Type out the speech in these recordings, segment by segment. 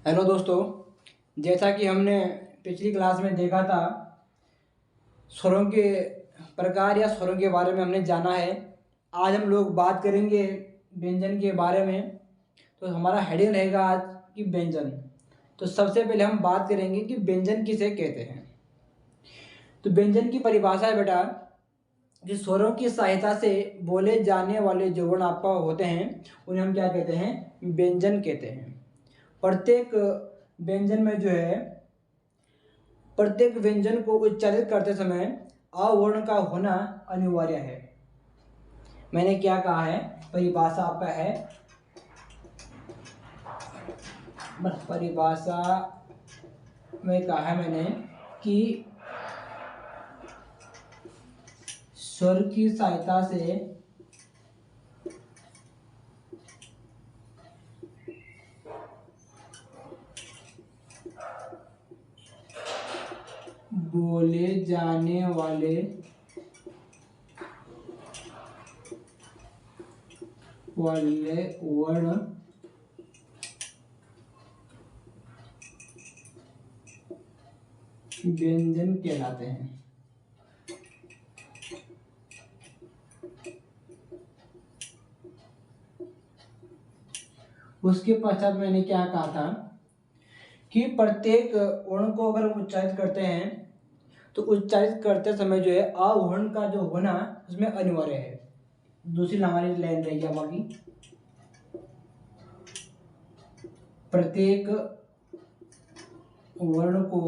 Hello दोस्तों, जैसा कि हमने पिछली क्लास में देखा था, स्वरों के प्रकार या स्वरों के बारे में हमने जाना है। आज हम लोग बात करेंगे व्यंजन के बारे में। तो हमारा हेडिंग रहेगा आज की व्यंजन। तो सबसे पहले हम बात करेंगे कि व्यंजन किसे कहते हैं। तो व्यंजन की परिभाषा है बेटा, जिस स्वरों की सहायता से बोले जाने वाले जो वर्ण आपका होते हैं उन्हें हम क्या कहते हैं, व्यंजन कहते हैं। प्रत्येक व्यंजन में जो है, प्रत्येक व्यंजन को उच्चारित करते समय अ वर्ण का होना अनिवार्य है। मैंने क्या कहा है, परिभाषा आपका है, परिभाषा में कहा है मैंने कि स्वर की सहायता से बोले जाने वाले वर्ण व्यंजन कहलाते हैं। उसके पश्चात मैंने क्या कहा था कि प्रत्येक वर्ण को अगर हम उच्चारित करते हैं तो उच्चारित करते समय जो है अ वर्ण का जो होना उसमें अनिवार्य है। दूसरी हमारी लाइन रहेगी बाकी, प्रत्येक वर्ण को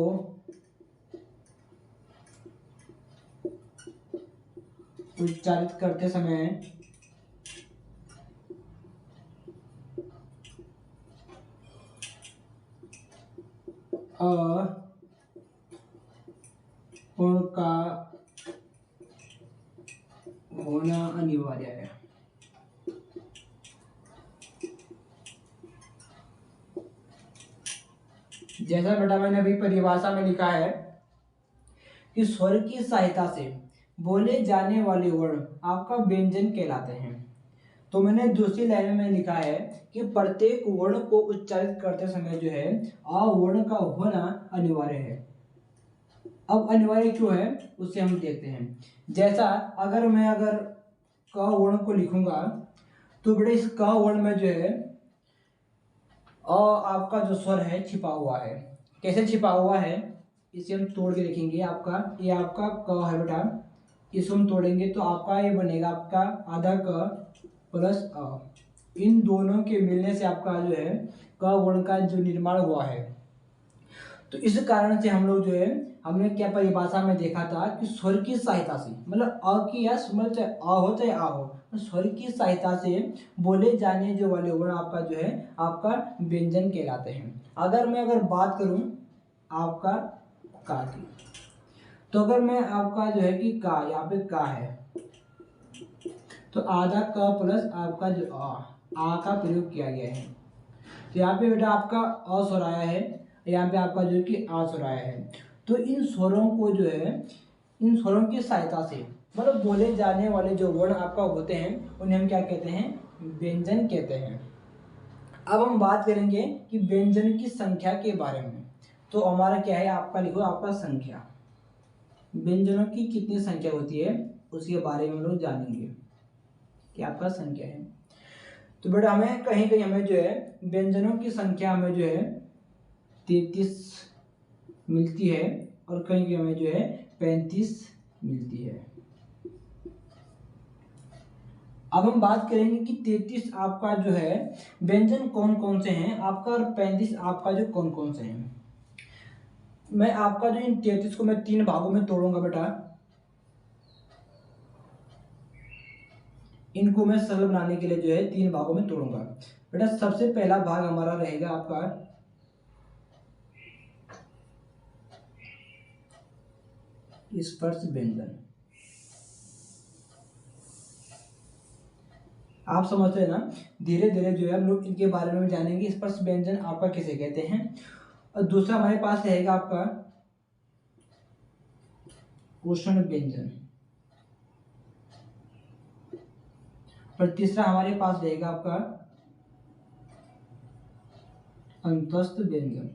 उच्चारित करते समय अ वर्ण का होना अनिवार्य है। जैसा बेटा मैंने अभी परिभाषा में लिखा है कि स्वर की सहायता से बोले जाने वाले वर्ण आपका व्यंजन कहलाते हैं। तो मैंने दूसरी लाइन में लिखा है कि प्रत्येक वर्ण को उच्चारित करते समय जो है अ वर्ण का होना अनिवार्य है। अब अनिवार्य क्यों है उसे हम देखते हैं। जैसा अगर मैं क वर्ण को लिखूंगा तो बेटा इस क वर्ण में जो है अ आपका जो स्वर है छिपा हुआ है। कैसे छिपा हुआ है, इसे हम तोड़ के लिखेंगे। ये आपका क है बेटा, इसको हम तोड़ेंगे तो आपका ये बनेगा आपका आधा क प्लस अ। इन दोनों के मिलने से आपका जो है क वर्ण का जो निर्माण हुआ है। तो इस कारण से हम लोग जो है, हमने क्या परिभाषा में देखा था कि स्वर की सहायता से, मतलब अ की या मतलब चाहे अ हो चाहे आ हो, तो स्वर की सहायता से बोले जाने जो वाले वर्ण आपका जो है आपका व्यंजन कहलाते हैं। अगर बात करूं आपका का की, तो अगर मैं आपका जो है कि का, यहाँ पे का है तो आधा क प्लस आपका जो आ का प्रयोग किया गया है। तो यहाँ पे बेटा आपका अ स्वर आया है, यहाँ पे आपका जो कि आ स्वर आया है। तो इन स्वरों को जो है, इन स्वरों की सहायता से मतलब बोले जाने वाले जो वर्ण आपका होते हैं उन्हें हम क्या कहते हैं, व्यंजन कहते हैं। अब हम बात करेंगे कि व्यंजन की संख्या के बारे में। तो हमारा क्या है, आपका लिखो आपका संख्या, व्यंजनों की कितनी संख्या होती है उसके बारे में हम लोग जानेंगे कि आपका संख्या है। तो बेटा हमें कहीं कहीं हमें जो है व्यंजनों की संख्या हमें जो है 33 मिलती है और कहीं कहीं हमें जो है 35 मिलती है। अब हम बात करेंगे कि 33 आपका जो है व्यंजन कौन कौन से हैं आपका, और 35 आपका जो कौन कौन से हैं। मैं आपका जो इन 33 को मैं 3 भागों में तोड़ूंगा बेटा। इनको मैं सरल बनाने के लिए जो है 3 भागों में तोड़ूंगा बेटा। सबसे पहला भाग हमारा रहेगा आपका स्पर्श व्यंजन। आप समझ रहे हैं ना, धीरे धीरे जो है हम लोग इनके बारे में जानेंगे। स्पर्श व्यंजन आपका किसे कहते हैं। और दूसरा हमारे पास रहेगा आपका उष्ण व्यंजन, और तीसरा हमारे पास रहेगा आपका अंतस्थ व्यंजन।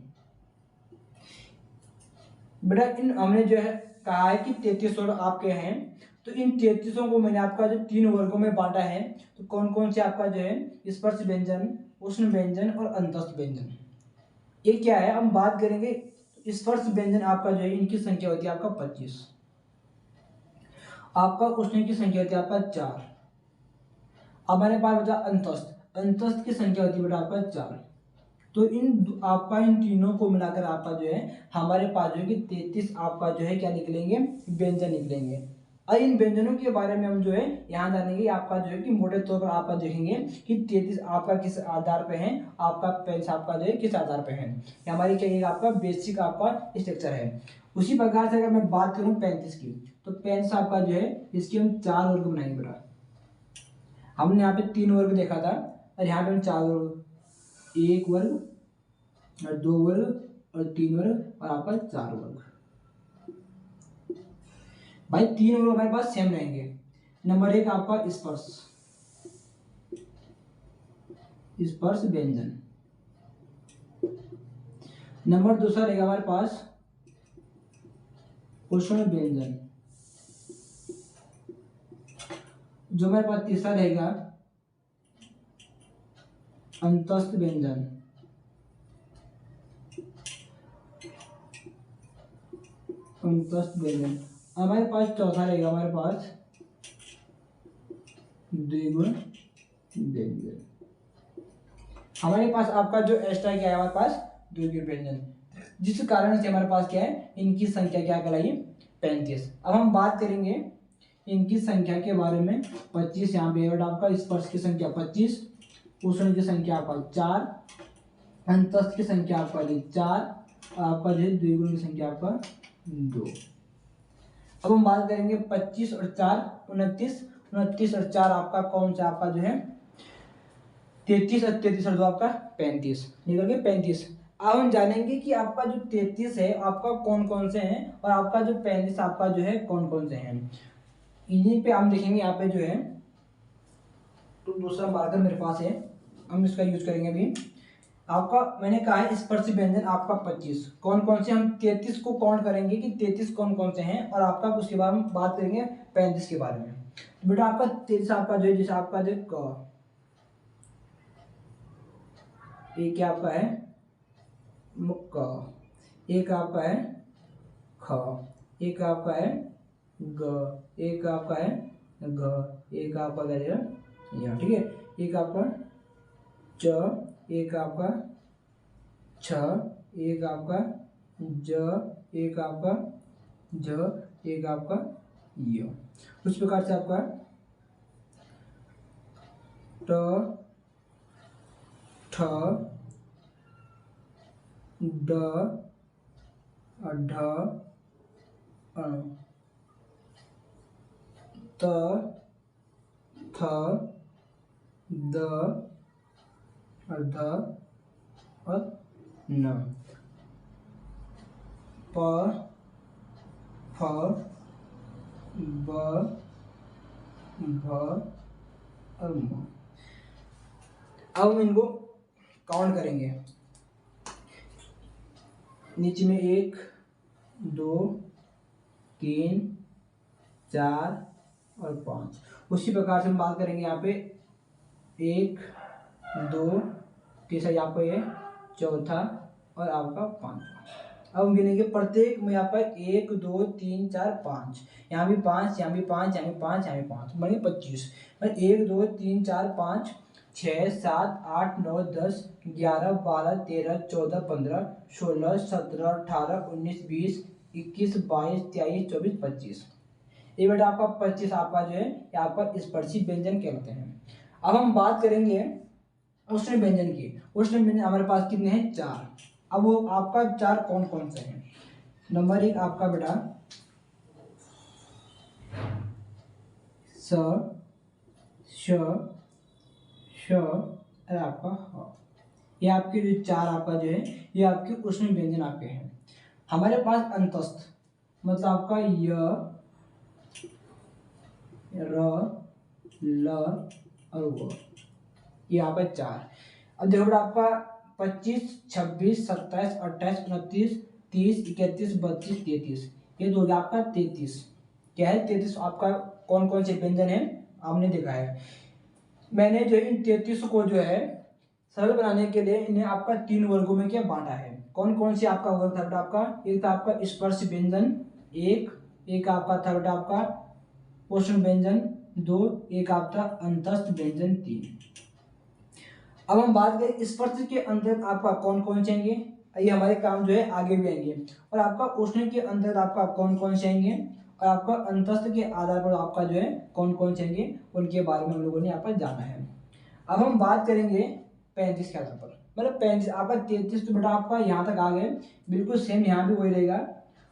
बेटा इन हमने जो है कहा है कि 33 स्वर आपके हैं, तो इन 33 को मैंने आपका जो 3 वर्गों में बांटा है। तो कौन कौन से आपका जो है स्पर्श व्यंजन, उष्ण व्यंजन और अंतस्थ व्यंजन। ये क्या है हम बात करेंगे। स्पर्श व्यंजन आपका जो है इनकी संख्या होती है आपका 25, आपका उष्ण की संख्या होती है आपका 4। अब हमारे पास बचा अंतस्थ, अंतस्थ की संख्या होती है बेटा आपका 4। तो आपका इन तीनों को मिलाकर आपका जो है हमारे पास जो है कि 33 आपका जो है क्या निकलेंगे, व्यंजन निकलेंगे। और इन व्यंजनों के बारे में हम जो है यहाँ जानेंगे आपका जो है कि मोटे तौर पर आपका देखेंगे कि 33 आपका किस आधार पे है, आपका पेंस आपका जो है किस आधार पे है। ये हमारी क्या है आपका बेसिक आपका स्ट्रक्चर है। उसी प्रकार से अगर मैं बात करूँ 35 की, तो 35 आपका जो है इसके हम 4 वर्ग बनाएंगे बेटा। हमने यहाँ पे 3 वर्ग देखा था और यहाँ पे हम 4 वर्ग, 1 वर्ग और 2 वर्ग और 3 वर्ग और आपका 4 वर्ग। भाई 3 वर्ग हमारे पास सेम रहेंगे। नंबर 1 आपका स्पर्श, स्पर्श व्यंजन। नंबर दूसरा रहेगा हमारे पास उष्ण व्यंजन। जो हमारे पास तीसरा रहेगा अंतस्थ व्यंजन। अंतस्थ व्यंजन। हमारे पास चौथा रहेगा हमारे पास द्विगुण व्यंजन। हमारे पास आपका जो एक्स्ट्रा क्या है हमारे पास द्विगुण व्यंजन, जिस कारण से हमारे पास क्या है इनकी संख्या क्या कहलाई 35। अब हम बात करेंगे इनकी संख्या के बारे में। 25 यहाँ पे आपका स्पर्श की संख्या 25, उष्ण की संख्या आपका 4, अंतस्थ की संख्या आपका 4, आपका जो द्विगुण की संख्या आपका 2। अब हम बात करेंगे 25 और 4 29, 29 और 4 आपका कौन सा आपका जो है 33 और 33 और 2 आपका 35, निकल गए 35। अब हम जानेंगे कि आपका जो 33 है आपका कौन कौन से हैं और आपका जो 35 आपका जो है कौन कौन से हैं। इन्हीं पे हम देखेंगे यहाँ पे जो है, तो दूसरा मार्कर मेरे पास है, हम इसका यूज करेंगे अभी। आपका मैंने कहा है स्पर्श व्यंजन आपका 25, कौन कौन से, हम 33 को काउंट करेंगे कि 33 कौन कौन से हैं और आपका उसके बाद हम बात करेंगे 35 के बारे में। तो बेटा आपका 33 आपका जो है जैसे आपका जो एक क्या आपका है क, एक आपका है ख, एक आपका है ग, एक आपका है घ, एक आपका रहेगा यहाँ, ठीक है। एक आपका च, एक आपका छ, एक आपका ज, एक आपका झ, एक आपका य। उस प्रकार से आपका ट, ठ, ड, ढ, त, थ, द, ध और न। प, फ, ब, भ और म। अब हम इनको काउंट करेंगे। नीचे में 1 2 3 4 और 5। उसी प्रकार से हम बात करेंगे यहाँ पे 1 2 तीसरा यहाँ पे है, चौथा और आपका 5। अब हम गिनेंगे प्रत्येक में आपका 1 2 3 4 5, यहाँ भी 5, यहाँ भी 5, यहाँ भी 5, यहाँ भी 5, बने 25। 1 2 3 4 5 6 7 8 9 10 11 12 13 14 15 16 17 18 19 20 21 22 23 24 25। ये बेटा आपका 25 आपका जो है ये आपका स्पर्शी व्यंजन कहते हैं। अब हम बात करेंगे उष्ण व्यंजन की। उष्ण व्यंजन हमारे पास कितने हैं 4। अब वो आपका 4 कौन कौन से हैं। नंबर 1 आपका बेटा स, श, श और आपका ह। ये आपके जो 4 आपका जो है ये आपके उष्ण व्यंजन आपके हैं। हमारे पास अंतस्थ मतलब आपका य, र, ल और व, ये यहाँ पर 4। अब देखो बेटा आपका 25, 26, 27, 28, 29, 30, 31, 32, 33। ये तो हो गया आपका 33। क्या है 33? आपका कौन कौन से व्यंजन है आपने देखा है। मैंने जो इन 33 को जो है सरल बनाने के लिए इन्हें आपका 3 वर्गों में क्या बांटा है। कौन कौन से आपका वर्ग था बेटा आपका? एक था आपका स्पर्श व्यंजन, एक आपका था बेटा आपका पोषण व्यंजन, 2, एक आपका अंतस्थ व्यंजन, 3। अब हम बात करें स्पर्श के अंतर्गत आपका कौन कौन से आएंगे। ये हमारे काम जो है आगे भी आएंगे। और आपका उष्ण के अंतर्गत आपका कौन कौन से आएंगे, और आपका अंतस्थ के आधार पर आपका जो है कौन कौन से आएंगे, उनके बारे में हम लोगों ने यहाँ पर जाना है। अब हम बात करेंगे 35 के आधार पर। मतलब 35 आपका 33 तो बेटा आपका यहाँ तक आ गए, बिल्कुल सेम यहाँ भी वही रहेगा,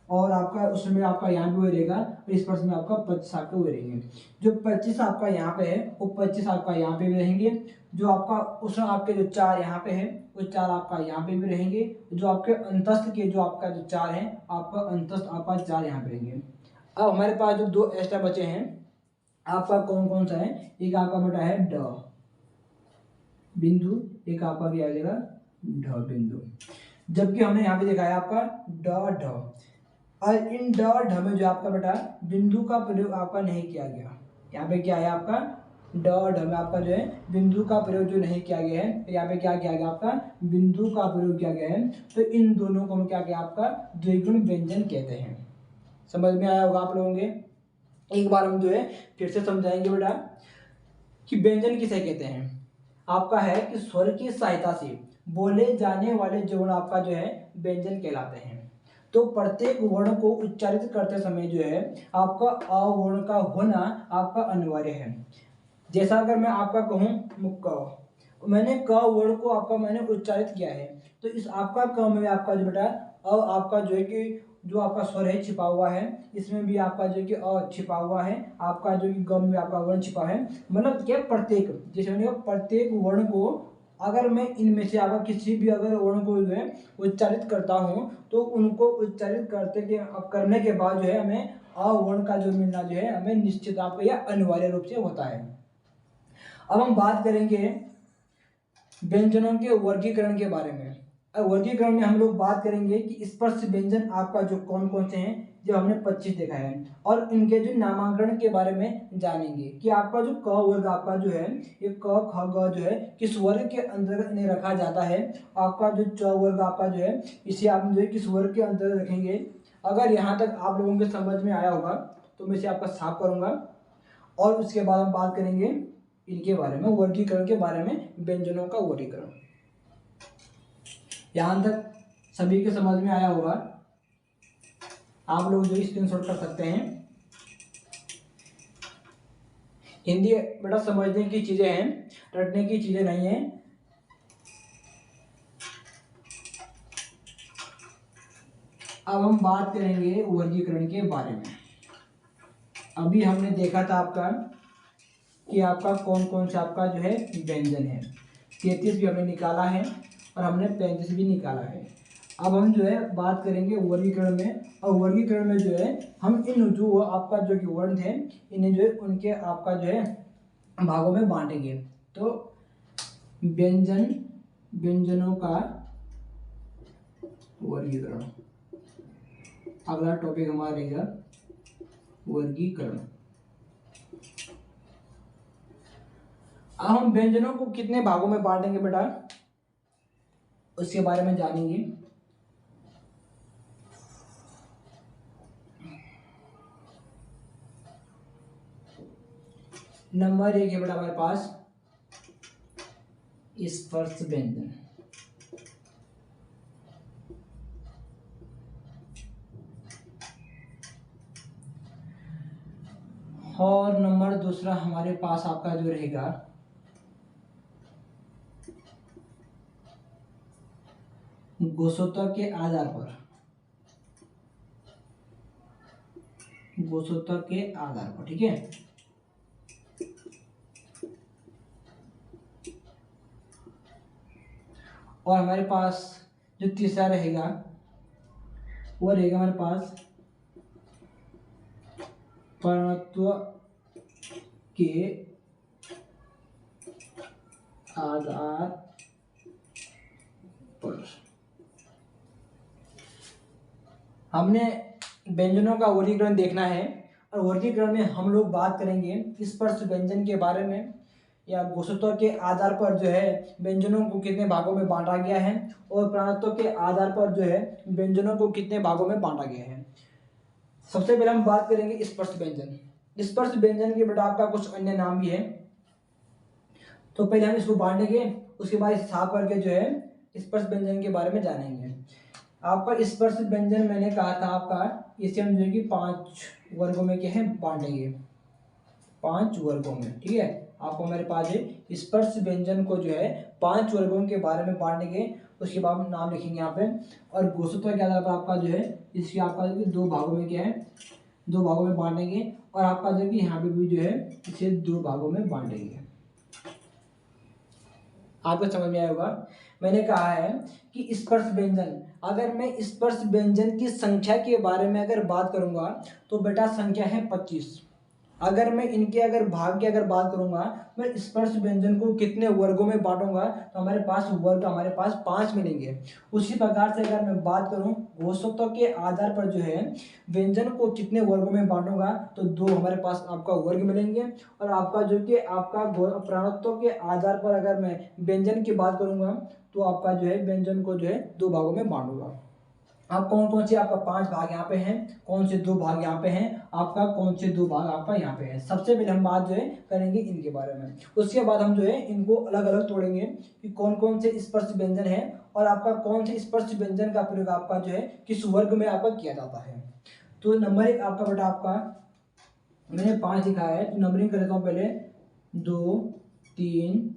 और आपका उसमें आपका यहाँ भी वही रहेगा, और इस पर्स में आपका 25 आपके वही रहेंगे। जो 25 आपका यहाँ पे है वो 25 आपका यहाँ पे भी रहेंगे। जो आपका उसमें आपके जो 4 यहाँ पे है वो 4 आपका यहाँ पे भी रहेंगे। जो आपके अंतस्थ के जो आपका जो 4 है आपका अंतस्थ आपका 4 यहाँ पे रहेंगे। अब हमारे पास जो 2 एक्स्ट्रा बचे हैं आपका कौन कौन सा है। एक आपका बेटा है ड बिंदु, एक आपका भी आ जाएगा ढ बिंदु। जबकि हमने यहाँ पे देखा है आपका ड ढ, और इन ड ढ में जो आपका बेटा बिंदु का प्रयोग आपका नहीं किया गया। यहाँ पे क्या है आपका ड ढ में आपका जो है बिंदु का प्रयोग जो नहीं किया गया है, यहाँ पे क्या किया गया आपका बिंदु का प्रयोग किया गया है। तो इन दोनों को हम क्या किया आपका द्विगुण व्यंजन कहते हैं। समझ में आया होगा आप लोगों के। एक बार हम जो है फिर से समझाएंगे बेटा कि व्यंजन किसे कहते हैं। आपका है कि स्वर की सहायता से बोले जाने वाले जवन आपका जो है व्यंजन कहलाते हैं। तो प्रत्येक वर्ण को उच्चारित करते समय जो है आपका अ वर्ण का होना आपका अनिवार्य है। जैसा अगर मैं आपका कहूँ क, मैंने क वर्ण को आपका मैंने उच्चारित किया है, तो इस आपका क में आपका जो बेटा अ आपका जो है कि जो आपका स्वर है छिपा हुआ है, इसमें भी आपका जो कि अ छिपा हुआ है, आपका जो कि गम में आपका वर्ण छिपा है। मतलब क्या प्रत्येक, जैसे मैंने कहा प्रत्येक वर्ण को अगर मैं इनमें से आपका किसी भी अगर वर्ण को जो है उच्चारित करता हूँ तो उनको उच्चारित करने के बाद जो है हमें अ वर्ण का जो मिलना जो है हमें निश्चित आपका यह अनिवार्य रूप से होता है। अब हम बात करेंगे व्यंजनों के वर्गीकरण के बारे में। अब वर्गीकरण में हम लोग बात करेंगे कि स्पर्श व्यंजन आपका जो कौन कौन से हैं, जो हमने 25 देखा है, और इनके जो नामांकन के बारे में जानेंगे कि आपका जो क वर्ग आपका जो है ये क ख ग जो है किस वर्ग के अंतर्गत इन्हें रखा जाता है। आपका जो च वर्ग आपका जो है इसे आप जो है किस वर्ग के अंतर्गत रखेंगे। अगर यहाँ तक आप लोगों के समझ में आया होगा तो मैं इसे आपका साफ करूंगा, और उसके बाद हम बात करेंगे इनके बारे में वर्गीकरण के बारे में, व्यंजनों का वर्गीकरण। यहाँ तक सभी के समझ में आया होगा। आप लोग जो स्क्रीनशॉट कर सकते हैं। हिंदी बेटा समझने की चीजें हैं, रटने की चीजें नहीं है। अब हम बात करेंगे वर्गीकरण के बारे में। अभी हमने देखा था आपका कि आपका कौन कौन सा आपका जो है व्यंजन है। 33 भी हमने निकाला है और हमने 35 भी निकाला है। अब हम जो है बात करेंगे वर्गीकरण में, और वर्गीकरण में जो है हम इन जो आपका जो कि वर्ण थे इन्हें जो है उनके आपका जो है भागों में बांटेंगे। तो व्यंजनों का वर्गीकरण अगला टॉपिक हमारा रहेगा वर्गीकरण। अब हम व्यंजनों को कितने भागों में बांटेंगे बेटा उसके बारे में जानेंगे। नंबर 1 है बेटा हमारे पास स्पर्श व्यंजन। और नंबर दूसरा हमारे पास आपका जो रहेगा गुणसूत्र के आधार पर, गुणसूत्र के आधार पर, ठीक है। और हमारे पास जो तीसरा रहेगा वो रहेगा हमारे पास परत्व के आधार हमने व्यंजनों का वर्गीकरण देखना है और वर्गीकरण में हम लोग बात करेंगे स्पर्श व्यंजन के बारे में या गुणसूत्रों के आधार पर जो है व्यंजनों को कितने भागों में बांटा गया है और प्राणत्व के आधार पर जो है व्यंजनों को कितने भागों में बांटा गया है। सबसे पहले हम बात करेंगे स्पर्श व्यंजन। स्पर्श व्यंजन के बेटा आपका कुछ अन्य नाम भी है, तो पहले हम इसको बांटेंगे, उसके बाद साफ करके जो है स्पर्श व्यंजन के बारे में जानेंगे। आपका स्पर्श व्यंजन मैंने कहा था आपका, इसे हम जो है कि 5 वर्गों में क्या है बांटेंगे, 5 वर्गों में। ठीक है, आपको हमारे पास है स्पर्श व्यंजन को जो है 5 वर्गों के बारे में बांटेंगे, उसके बाद हम नाम लिखेंगे यहाँ पे। और गुणसूत्र के आधार पर आपका जो है इसके आपका जो 2 भागों में क्या है, 2 भागों में बांटेंगे और आपका जो कि यहाँ पे भी जो है इसे 2 भागों में बांटेंगे। आपको समझ में आया होगा। मैंने कहा है कि स्पर्श व्यंजन, अगर मैं स्पर्श व्यंजन की संख्या के बारे में अगर बात करूंगा तो बेटा संख्या है 25। अगर मैं इनके अगर भाग की अगर बात करूंगा, मैं स्पर्श व्यंजन को कितने वर्गों में बांटूंगा तो हमारे पास वर्ग हमारे पास 5 मिलेंगे। उसी प्रकार से अगर मैं बात करूं घोषितों के आधार पर जो है व्यंजन को कितने वर्गों में बांटूंगा तो 2 हमारे पास आपका वर्ग मिलेंगे। और आपका जो कि आपका प्राणत्व के आधार पर अगर मैं व्यंजन की बात करूंगा तो आपका जो है व्यंजन को जो है 2 भागों में बांटूंगा। आप कौन कौन से आपका 5 भाग यहाँ पे हैं, कौन से 2 भाग यहाँ पे हैं, आपका कौन से 2 भाग आपका यहाँ पे है। सबसे पहले हम बात जो है करेंगे इनके बारे में, उसके बाद हम जो है इनको अलग अलग तोड़ेंगे कि कौन कौन से स्पर्श व्यंजन है और आपका कौन से स्पर्श व्यंजन का प्रयोग आपका जो है किस वर्ग में आपका किया जाता है। तो नंबर 1 आपका बेटा आपका मैंने 5 लिखा है, तो नंबरिंग कर देता हूँ पहले 2 3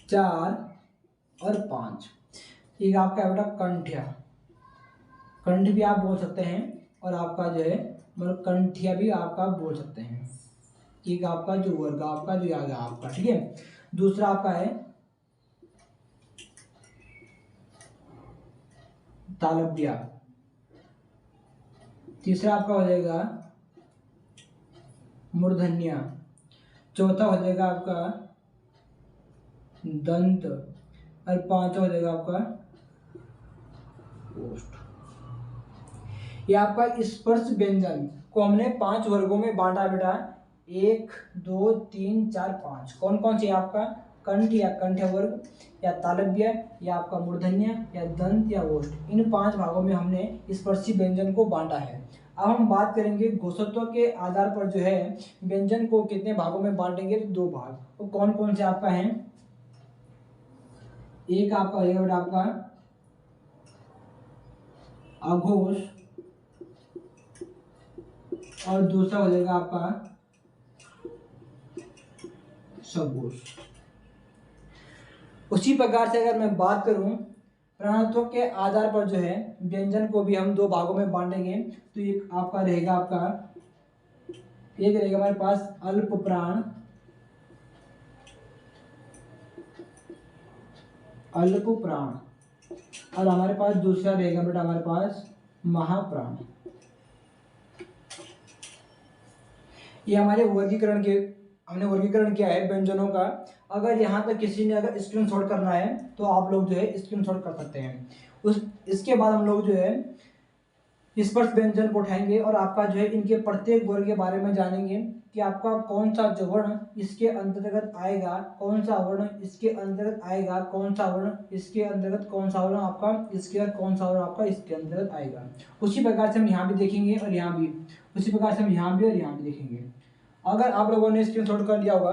4 और 5। एक आपका है बेटा कंठ्या, कंठ भी आप बोल सकते हैं और आपका जो है मतलब कंठिया भी आपका बोल सकते हैं। एक आपका जो वर्ग आपका जो आ गया आपका। ठीक है, दूसरा आपका है तालव्या, तीसरा आपका हो जाएगा मूर्धन्या, चौथा हो जाएगा आपका दंत और 5वां हो जाएगा आपका ओष्ठ। ये आपका स्पर्श व्यंजन को हमने 5 वर्गों में बांटा बेटा, 1 2 3 4 5। कौन कौन से आपका कंठ या कंठ वर्ग या तालव्य या आपका मूर्धन्य या दंत या ओष्ठ, इन 5 भागों में हमने स्पर्शी व्यंजन को बांटा है। अब हम बात करेंगे घोषत्व के आधार पर जो है व्यंजन को कितने भागों में बांटेंगे, तो 2 भाग। तो कौन कौन से आपका है, एक आपका होगा बेटा आपका अघोष और दूसरा हो जाएगा आपका सघोष। उसी प्रकार से अगर मैं बात करूं प्राणत्व के आधार पर जो है व्यंजन को भी हम 2 भागों में बांटेंगे। तो एक आपका रहेगा आपका, एक रहेगा हमारे पास अल्प प्राण, अल्प प्राण, और हमारे पास दूसरा रहेगा बेटा हमारे पास महाप्राण। ये हमारे वर्गीकरण के हमने वर्गीकरण किया है व्यंजनों का। अगर यहाँ तक किसी ने अगर स्क्रीनशॉट करना है तो आप लोग जो है स्क्रीनशॉट कर सकते हैं। इसके बाद हम लोग जो है स्पर्श व्यंजन को उठाएंगे और आपका जो है इनके प्रत्येक वर्ग के बारे में जानेंगे कि आपका कौन सा जो वर्ण इसके अंतर्गत आएगा, कौन सा वर्ण इसके अंतर्गत आएगा, कौन सा वर्ण इसके अंतर्गत, कौन सा वर्ण आपका इसके और कौन सा वर्ण आपका इसके अंतर्गत आएगा। उसी प्रकार से हम यहाँ भी देखेंगे और यहाँ भी, उसी प्रकार से हम यहाँ भी और यहाँ भी देखेंगे। अगर आप लोगों ने स्क्रीनशॉट कर लिया होगा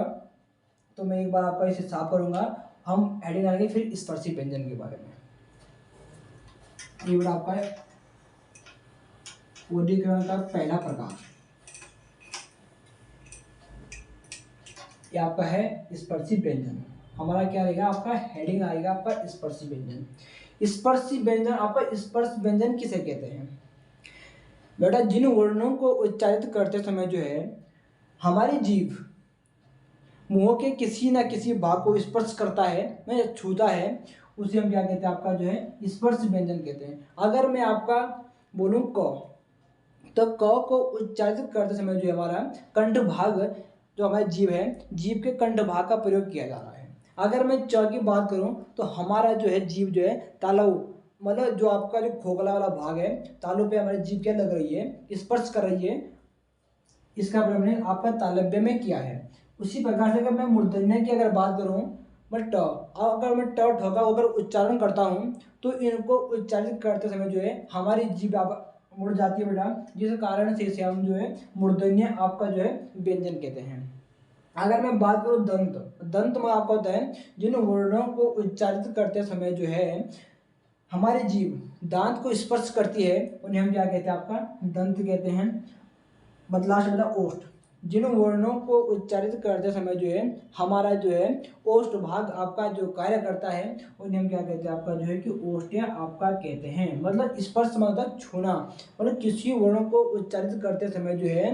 तो मैं एक बार आपका इसे साफ करूंगा, हम हेडिंग आएंगे फिर स्पर्शी व्यंजन के बारे में। ये आपका है वर्गीकरण का पहला प्रकार, ये आपका है स्पर्शी व्यंजन। हमारा क्या रहेगा, आपका हेडिंग आएगा आपका स्पर्शी व्यंजन। स्पर्शी व्यंजन आपका स्पर्श व्यंजन किसे कहते हैं बेटा, जिन वर्णों को उच्चारित करते समय जो है हमारी जीभ मुंह के किसी न किसी भाग को स्पर्श करता है, मैं छूता है, उसे हम क्या कहते हैं, आपका जो है स्पर्श व्यंजन कहते हैं। अगर मैं आपका बोलूं क, तो क को उच्चारित करते समय जो हमारा कंठ भाग जो हमारी जीभ है, जीभ के कंठ भाग का प्रयोग किया जा रहा है। अगर मैं च की बात करूं तो हमारा जो है जीभ जो है तालव मतलब जो आपका जो खोखला वाला भाग है, तालू पे हमारी जीभ क्या लग रही है, स्पर्श कर रही है, इसका प्रयोग हमने आपका तालव्य में किया है। उसी प्रकार से अगर मैं मूर्धन्य की अगर बात करूं, मैं ट, अगर मैं ट ठ का अगर उच्चारण करता हूं तो इनको उच्चारित करते समय जो है हमारी जीभ मुड़ जाती है बेटा, जिस कारण से इसे हम जो है मूर्धन्य आपका जो है व्यंजन कहते हैं। अगर मैं बात करूं दंत, दंत में आपका होता है जिन वर्णों को उच्चारित करते समय जो है हमारी जीभ दांत को स्पर्श करती है उन्हें हम क्या कहते हैं, आपका दंत कहते हैं। लास्ट बेटा ओष्ठ, जिन वर्णों को उच्चारित करते समय जो है हमारा जो है ओष्ठ भाग आपका जो कार्य करता है उन्हें हम क्या कहते हैं, आपका जो है कि ओष्ठ आपका कहते हैं। मतलब स्पर्श मतलब छूना, मतलब किसी वर्णों को उच्चारित करते समय जो है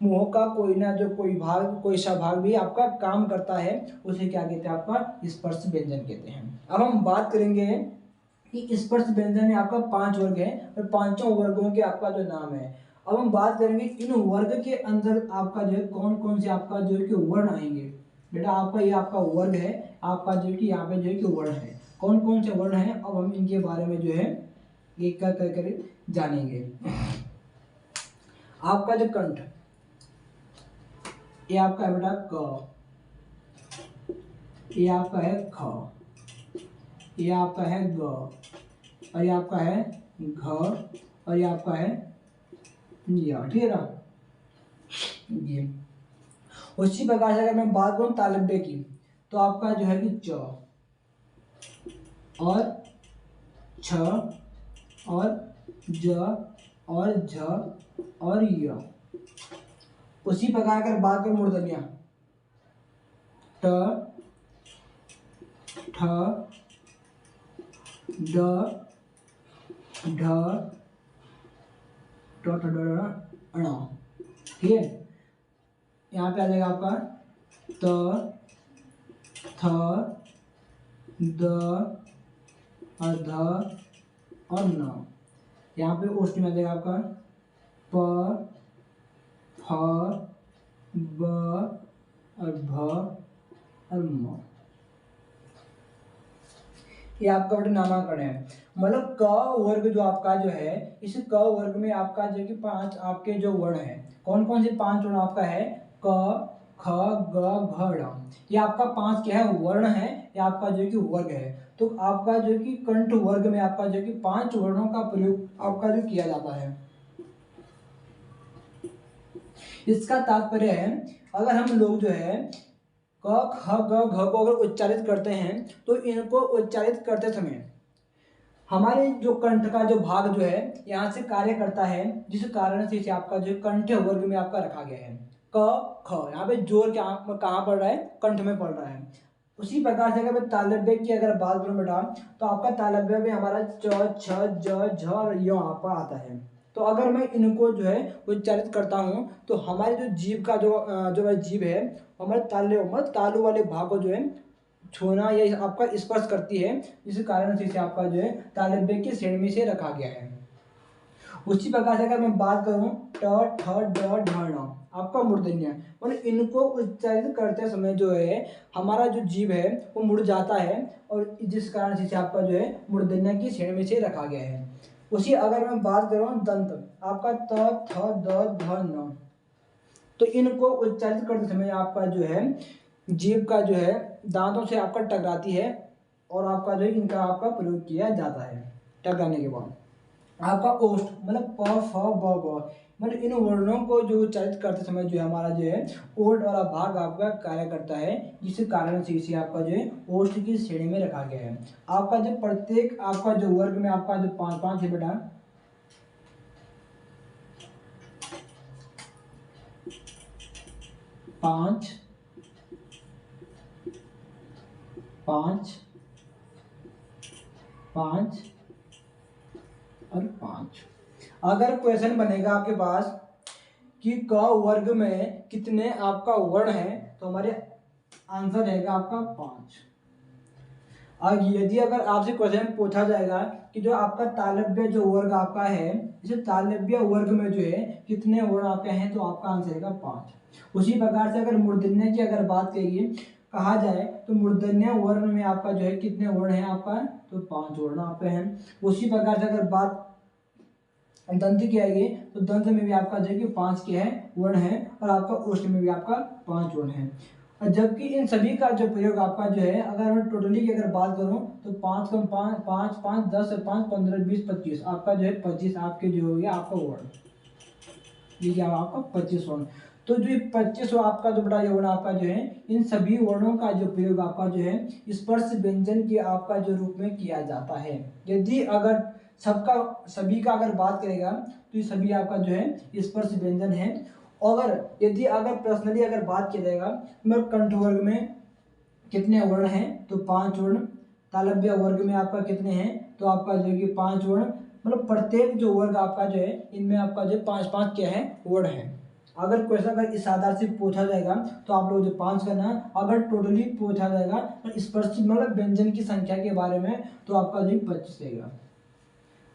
मुंह का कोई ना जो कोई भाग, कोई सा भाग भी आपका काम करता है, उसे क्या कहते हैं, आपका स्पर्श व्यंजन कहते हैं। अब हम बात करेंगे कि स्पर्श व्यंजन में आपका 5 वर्ग है और पांचों वर्गों के आपका जो नाम है। अब हम बात करेंगे इन वर्ग के अंदर आपका जो है कौन कौन से आपका जो है कि वर्ण आएंगे। बेटा आपका ये आपका वर्ग है, आपका जो है कि यहाँ पे जो है कि वर्ण है, कौन कौन से वर्ण हैं अब हम इनके बारे में जो है एक कर जानेंगे। आपका जो कंठ, ये आपका बेटा क, ये आपका है ख, ये आपका है ग, और ये आपका है घ, और ये आपका है या, ठीक है ना ये। उसी प्रकार से अगर मैं बात करूं तालव्य की तो आपका जो है कि च और छ और ज और झ और य। उसी प्रकार अगर बात करूं मूर्धन्य ट ठ ड ढ ट ण, ठीक है। यहाँ पे आ जाएगा आपका त थ द और ध और न। यहाँ पे ओष्ठ में आ जाएगा आपका प फ ब और भ और म। ये आपका बेटा नामांकन है। मतलब क वर्ग जो आपका जो है, इस क वर्ग में आपका जो कि 5 आपके जो वर्ण है, कौन कौन से 5 वर्ण आपका है, क ख ग घ ङ। ये आपका 5 क्या है, वर्ण है, ये आपका जो कि वर्ग है। तो आपका जो कि कंठ वर्ग में आपका जो कि 5 वर्णों का प्रयोग आपका जो किया जाता है। इसका तात्पर्य है अगर हम लोग जो है क ख ग घ को अगर उच्चारित करते हैं तो इनको उच्चारित करते समय हमारे जो कंठ का जो भाग जो है यहाँ से कार्य करता है, जिस कारण से इसे आपका जो कंठ वर्ग में आपका रखा गया है। क ख यहाँ पे जोर क्या कहाँ पड़ रहा है, कंठ में पड़ रहा है। उसी प्रकार से अगर मैं तालव्य की अगर बात करूं बेटा तो आपका तालव्य में हमारा च छ ज झ और य आपका आता है। तो अगर मैं इनको जो है उच्चारित करता हूँ तो हमारे जो जीभ का जो जीभ है हमारे तालु वाले भाग को जो है छूना या आपका स्पर्श करती है, जिस कारण से इसे आपका जो है तालव्य की श्रेणी में से रखा गया है। उसी प्रकार से अगर मैं बात करूं ट ठ ड ढ ण आपका मूर्धन्य, मतलब इनको उच्चारित करते समय जो है हमारा जो जीभ है वो मुड़ जाता है और जिस कारण से इसे आपका जो है मूर्धन्य की श्रेणी में से रखा गया है। उसी अगर मैं बात करूं दंत, आपका त थ द ध न, तो इनको उच्चारित करते समय आपका जो है जीभ का जो है दांतों से आपका टकराती है और आपका जो है इनका आपका प्रयोग किया जाता है। टकराने के बाद आपका ओष्ठ, मतलब प फ ब ब, मतलब इन वर्णों को जो उच्चारित करते समय जो है हमारा जो है ओष्ठ वाला भाग आपका कार्य करता है, जिस कारण से इसे आपका जो है ओष्ठ की श्रेणी में रखा गया है। आपका जो प्रत्येक आपका जो वर्ग में आपका जो 5 है बेटा, पांच पांच पांच और 5। अगर क्वेश्चन बनेगा आपके पास कि क वर्ग में कितने आपका वर्ण है तो हमारे आंसर रहेगा आपका 5। और यदि अगर आपसे क्वेश्चन पूछा जाएगा कि जो आपका तालव्य जो वर्ग आपका है, इस तालव्य वर्ग में जो है कितने वर्ण आपके हैं, तो आपका आंसर रहेगा 5। उसी प्रकार से अगर मूर्धन्य की अगर बात करिए कहा जाए तो मूर्धन्य वर्ण में आपका जो है कितने वर्ण है आपका, तो 5 वर्ण आप पे हैं। उसी प्रकार से अगर बात दंत की आएगी तो दंत में भी आपका जो है कि 5 के है वर्ण है, और आपका ओष्ठ में भी आपका 5 वर्ण है। और जबकि इन सभी का जो प्रयोग आपका जो है, अगर मैं टोटली की अगर बात करूं तो 5 कम 5 5 5 10 5 15 20 25 आपका जो है 25 आपके जो हो गया आपका वर्ण, ये क्या आपका 25 वर्ण। तो जो 25 आपका जो बड़ा वर्ण आपका जो है, इन सभी वर्णों का जो प्रयोग आपका जो है स्पर्श व्यंजन के आपका जो रूप में किया जाता है। यदि अगर सबका सभी का अगर बात करेगा तो ये सभी आपका जो है स्पर्श व्यंजन है। अगर यदि अगर पर्सनली अगर बात किया जाएगा तो कंठ वर्ग में कितने वर्ण हैं, तो 5 वर्ण। तालव्य वर्ग में आपका कितने हैं, तो आपका जो है कि 5 वर्ण। मतलब प्रत्येक जो वर्ग आपका जो है इनमें आपका जो 5-5 क्या है वर्ण है। अगर क्वेश्चन अगर इस आधार से पूछा जाएगा तो आप लोग जो 5 करना, अगर टोटली पूछा जाएगा तो स्पर्श मतलब व्यंजन की संख्या के बारे में तो आपका जो 25 रहेगा।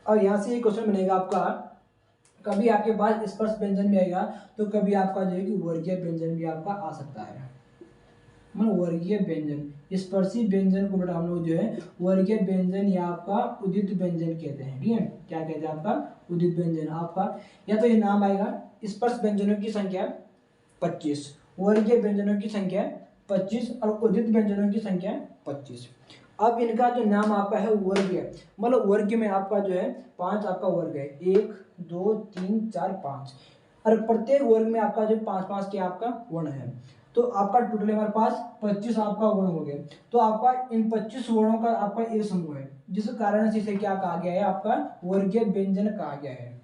और यहाँ से ये क्वेश्चन बनेगा आपका, कभी आपके पास स्पर्श व्यंजन भी आएगा तो कभी आपका जो है कि वर्गीय व्यंजन भी आपका आ सकता है। मतलब वर्गीय व्यंजन, स्पर्शी व्यंजन को बेटा हम लोग जो है वर्गीय व्यंजन या आपका उदित व्यंजन कहते हैं। ठीक है, क्या कहते हैं आपका उदित व्यंजन। आपका या तो ये नाम आएगा स्पर्श व्यंजनों की संख्या 25, वर्गीय व्यंजनों की संख्या 25 और उदित व्यंजनों की संख्या 25। अब इनका जो नाम आपका है वर्गीय, मतलब वर्ग में आपका जो है 5 आपका वर्ग है, 1 2 3 4 5, और प्रत्येक वर्ग में आपका जो 5-5 के आपका वर्ण है। तो आपका टोटल हमारे पास 25 आपका वर्ण हो गए। तो आपका इन 25 वर्णों का आपका एक समूह है, जिस कारण से इसे क्या कहा गया है, आपका वर्गीय व्यंजन कहा गया है।